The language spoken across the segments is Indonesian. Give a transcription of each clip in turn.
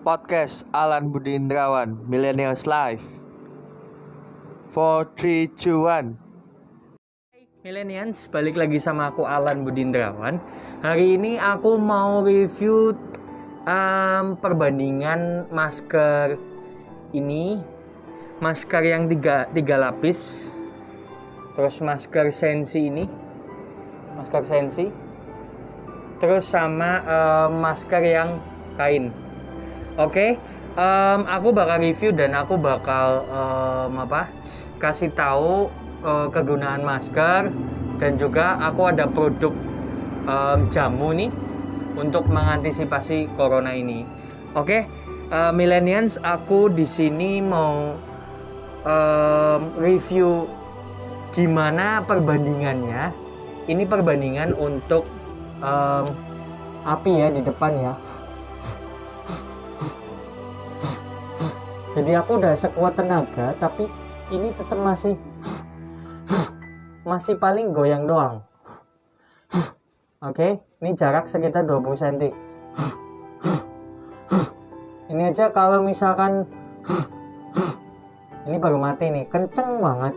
Podcast Alan Budi Indrawan, Millennials Live. 4, 3, 2, 1. Millennials, balik lagi sama aku Alan Budi Indrawan. Hari ini aku mau review perbandingan masker ini. Masker yang tiga lapis. Terus masker sensi ini. Masker sensi. Terus sama masker yang kain. Oke, aku bakal review dan aku bakal kasih tahu kegunaan masker, dan juga aku ada produk jamu nih untuk mengantisipasi corona ini. Oke, millennials, aku di sini mau review gimana perbandingannya. Ini perbandingan untuk api ya di depan ya. Jadi aku udah sekuat tenaga, tapi ini tetap masih paling goyang doang. Oke, ini jarak sekitar 20 cm. Ini aja kalau misalkan ini baru mati nih, kenceng banget.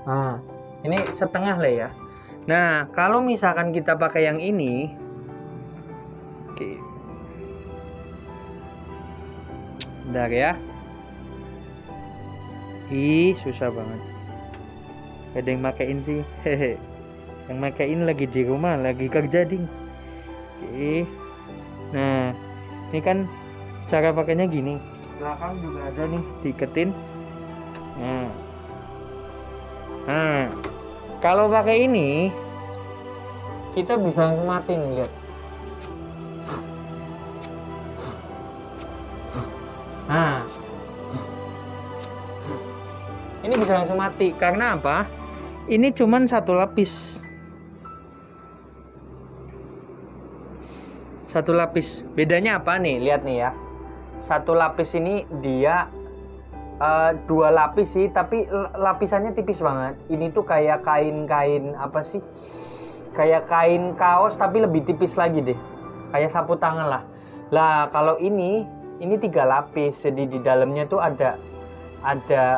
Nah, ini setengah lah ya. Nah, kalau misalkan kita pakai yang ini, oke. Bentar ya. Susah banget. Ada yang makein sih. Hehe. Yang makein lagi di rumah, lagi kerja ding. Oke. Nah, ini kan cara pakainya gini. Belakang juga ada nih, diiketin. Nah, kalau pakai ini kita bisa mati nih, lihat. Nah, ini bisa langsung mati. Karena apa? Ini cuman satu lapis. Satu lapis. Bedanya apa nih? Lihat nih ya. Satu lapis ini dia dua lapis sih, tapi lapisannya tipis banget. Ini tuh kayak kain apa sih? Kayak kain kaos tapi lebih tipis lagi deh. Kayak sapu tangan lah. Lah, kalau ini 3 lapis. Jadi di dalamnya tuh ada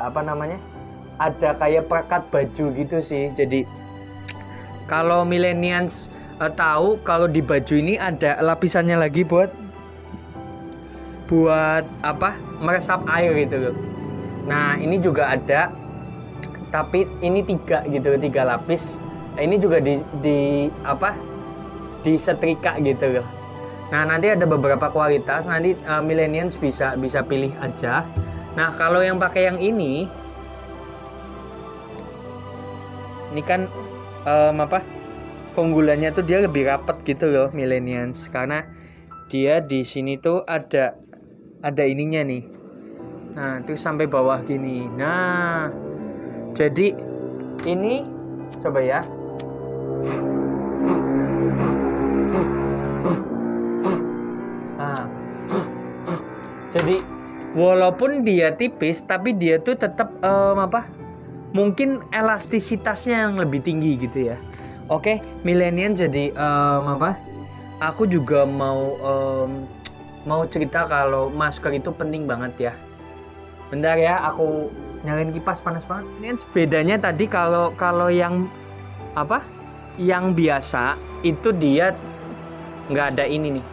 apa namanya? Ada kayak perekat baju gitu sih. Jadi kalau millennials tahu, kalau di baju ini ada lapisannya lagi buat apa? Meresap air gitu loh. Nah, ini juga ada, tapi ini 3 gitu, 3 lapis. Nah, ini juga disetrika gitu loh. Nah, nanti ada beberapa kualitas, nanti millennials bisa pilih aja. Nah, kalau yang pakai yang ini kan keunggulannya tuh dia lebih rapat gitu loh millennials, karena dia di sini tuh ada ininya nih. Nah, itu sampai bawah gini. Nah, jadi ini coba ya. Jadi walaupun dia tipis, tapi dia tuh tetap mungkin elastisitasnya yang lebih tinggi gitu ya. Oke, millennial, jadi aku juga mau cerita kalau masker itu penting banget ya. Bentar ya, aku nyalain kipas, panas banget. Ini bedanya tadi kalau yang yang biasa itu dia nggak ada ini nih.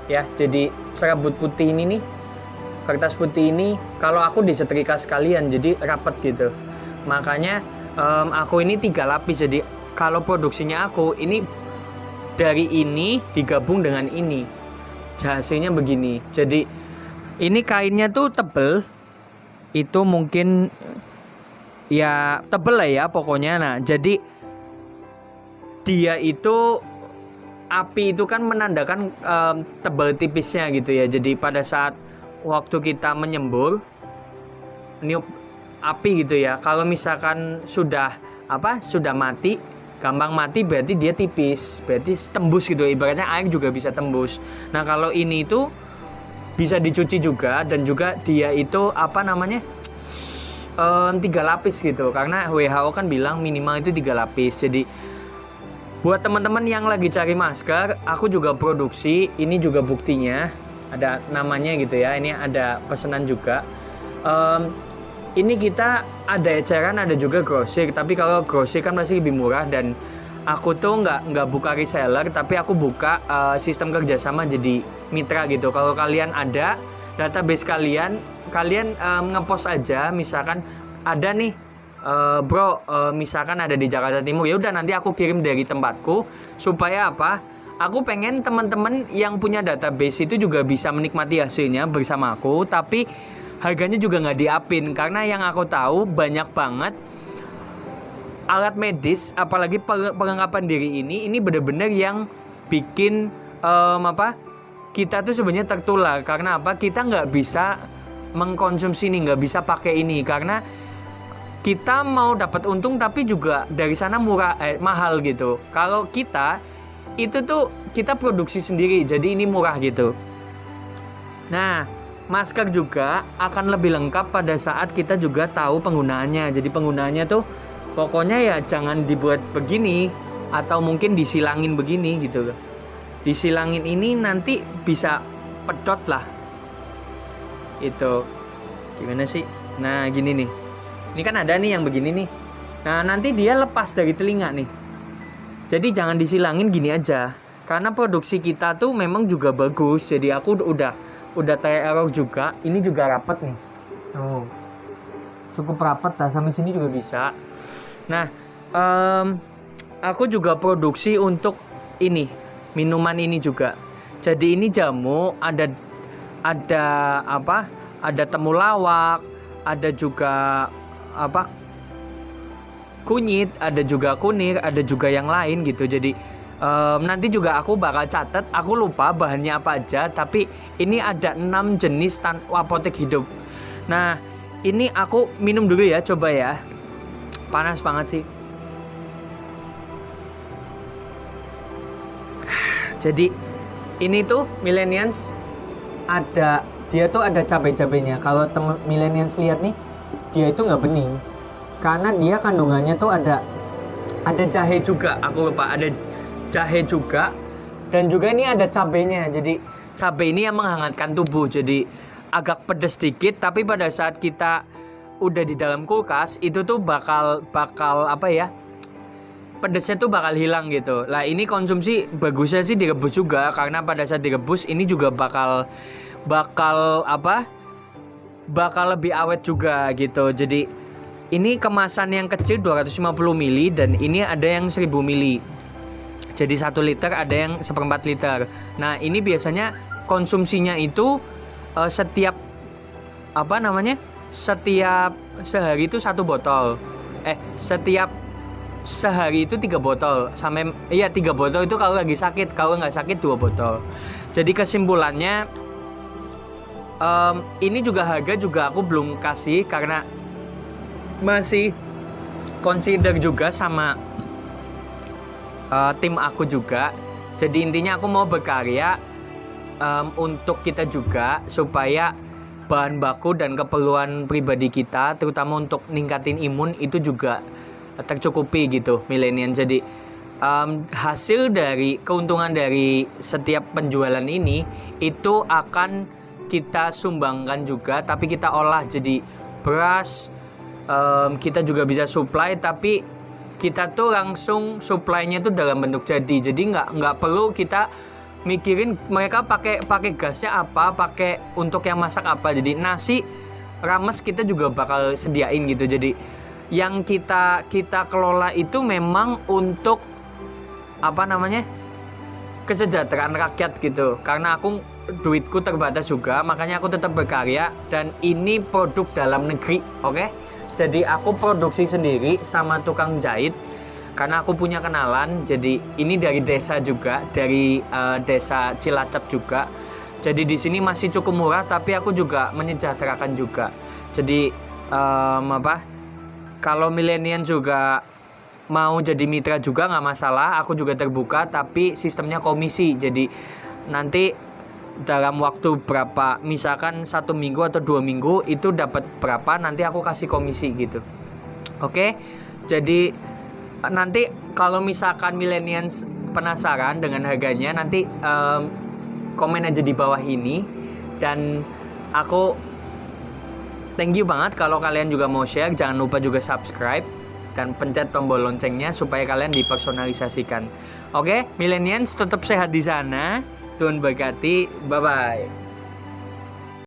Ya, jadi serabut putih ini nih, kertas putih ini, kalau aku disetrika sekalian jadi rapet gitu. Makanya aku ini 3 lapis. Jadi kalau produksinya aku ini dari ini digabung dengan ini, hasilnya begini. Jadi ini kainnya tuh tebel, itu mungkin ya tebel lah ya pokoknya. Nah, jadi dia itu api itu kan menandakan tebal tipisnya gitu ya. Jadi pada saat waktu kita menyembur niup api gitu ya, kalau misalkan sudah mati, gampang mati, berarti dia tipis, berarti tembus gitu, ibaratnya air juga bisa tembus. Nah, kalau ini itu bisa dicuci juga, dan juga dia itu 3 lapis gitu, karena WHO kan bilang minimal itu 3 lapis. Jadi Buat teman-teman yang lagi cari masker, aku juga produksi. Ini juga buktinya, ada namanya gitu ya. Ini ada pesanan juga. Ini kita ada eceran, ada juga grosir. Tapi kalau grosir kan pasti lebih murah, dan aku tuh nggak buka reseller, tapi aku buka sistem kerjasama jadi mitra gitu. Kalau kalian ada database kalian ngepost aja, misalkan ada nih bro, misalkan ada di Jakarta Timur, ya udah nanti aku kirim dari tempatku. Supaya apa? Aku pengen teman-teman yang punya database itu juga bisa menikmati hasilnya bersama aku, tapi harganya juga nggak diapin, karena yang aku tahu banyak banget alat medis, apalagi perlengkapan diri ini benar-benar yang bikin kita tuh sebenarnya tertular. Karena apa? Kita nggak bisa mengkonsumsi ini, nggak bisa pakai ini, karena kita mau dapat untung tapi juga dari sana mahal gitu. Kalau kita itu tuh kita produksi sendiri, jadi ini murah gitu. Nah, masker juga akan lebih lengkap pada saat kita juga tahu penggunaannya. Jadi penggunaannya tuh pokoknya ya jangan dibuat begini, atau mungkin disilangin begini gitu. Disilangin ini nanti bisa pedot lah. Itu gimana sih? Nah gini nih. Ini kan ada nih yang begini nih. Nah nanti dia lepas dari telinga nih. Jadi jangan disilangin gini aja. Karena produksi kita tuh memang juga bagus. Jadi aku udah error juga. Ini juga rapat nih. Oh, cukup rapat lah, sampai sini juga bisa. Nah, aku juga produksi untuk ini, minuman ini juga. Jadi ini jamu, ada apa? Ada temulawak, ada juga apa? Kunyit, ada juga kunir, ada juga yang lain gitu. Jadi nanti juga aku bakal catat. Aku lupa bahannya apa aja, tapi ini ada 6 jenis apotek hidup. Nah, ini aku minum dulu ya, coba ya. Panas banget sih. Jadi ini tuh millennials dia tuh ada cabai-cabainya. Kalau millennials lihat nih, dia itu nggak bening, karena dia kandungannya tuh ada jahe juga. Aku lupa, ada jahe juga, dan juga ini ada cabainya. Jadi cabai ini yang menghangatkan tubuh, jadi agak pedas sedikit, tapi pada saat kita udah di dalam kulkas itu tuh bakal apa ya, pedesnya tuh bakal hilang gitu. Lah ini konsumsi bagusnya sih direbus juga, karena pada saat direbus ini juga bakal lebih awet juga gitu. Jadi ini kemasan yang kecil 250 ml, dan ini ada yang 1000 ml. Jadi 1 liter, ada yang 1/4 liter. Nah ini biasanya konsumsinya itu setiap sehari itu 1 botol. Setiap sehari itu 3 botol. 3 botol itu kalau lagi sakit. Kalau nggak sakit 2 botol. Jadi kesimpulannya, ini juga harga juga aku belum kasih, karena masih consider juga sama tim aku juga. Jadi intinya aku mau berkarya untuk kita juga, supaya bahan baku dan keperluan pribadi kita, terutama untuk ningkatin imun, itu juga tercukupi gitu milenial. Jadi hasil dari keuntungan dari setiap penjualan ini itu akan kita sumbangkan juga, tapi kita olah jadi beras. Kita juga bisa supply, tapi kita tuh langsung supply-nya tuh dalam bentuk jadi nggak perlu kita mikirin mereka pakai gasnya apa, pakai untuk yang masak apa. Jadi nasi rames kita juga bakal sediain gitu. Jadi yang kita kelola itu memang untuk kesejahteraan rakyat gitu. Karena duitku terbatas juga, makanya aku tetap berkarya, dan ini produk dalam negeri, oke? Jadi aku produksi sendiri sama tukang jahit, karena aku punya kenalan. Jadi ini dari desa juga, dari desa Cilacap juga. Jadi di sini masih cukup murah, tapi aku juga menyejahterakan juga. Jadi kalau milenial juga mau jadi mitra juga nggak masalah, aku juga terbuka, tapi sistemnya komisi. Jadi nanti dalam waktu berapa, misalkan 1 minggu atau 2 minggu itu dapat berapa, nanti aku kasih komisi gitu. Oke, jadi nanti kalau misalkan millennials penasaran dengan harganya, nanti komen aja di bawah ini. Dan aku thank you banget kalau kalian juga mau share. Jangan lupa juga subscribe dan pencet tombol loncengnya supaya kalian dipersonalisasikan. Oke, millennials tetap sehat di sana. Tuhan berkati. Bye bye.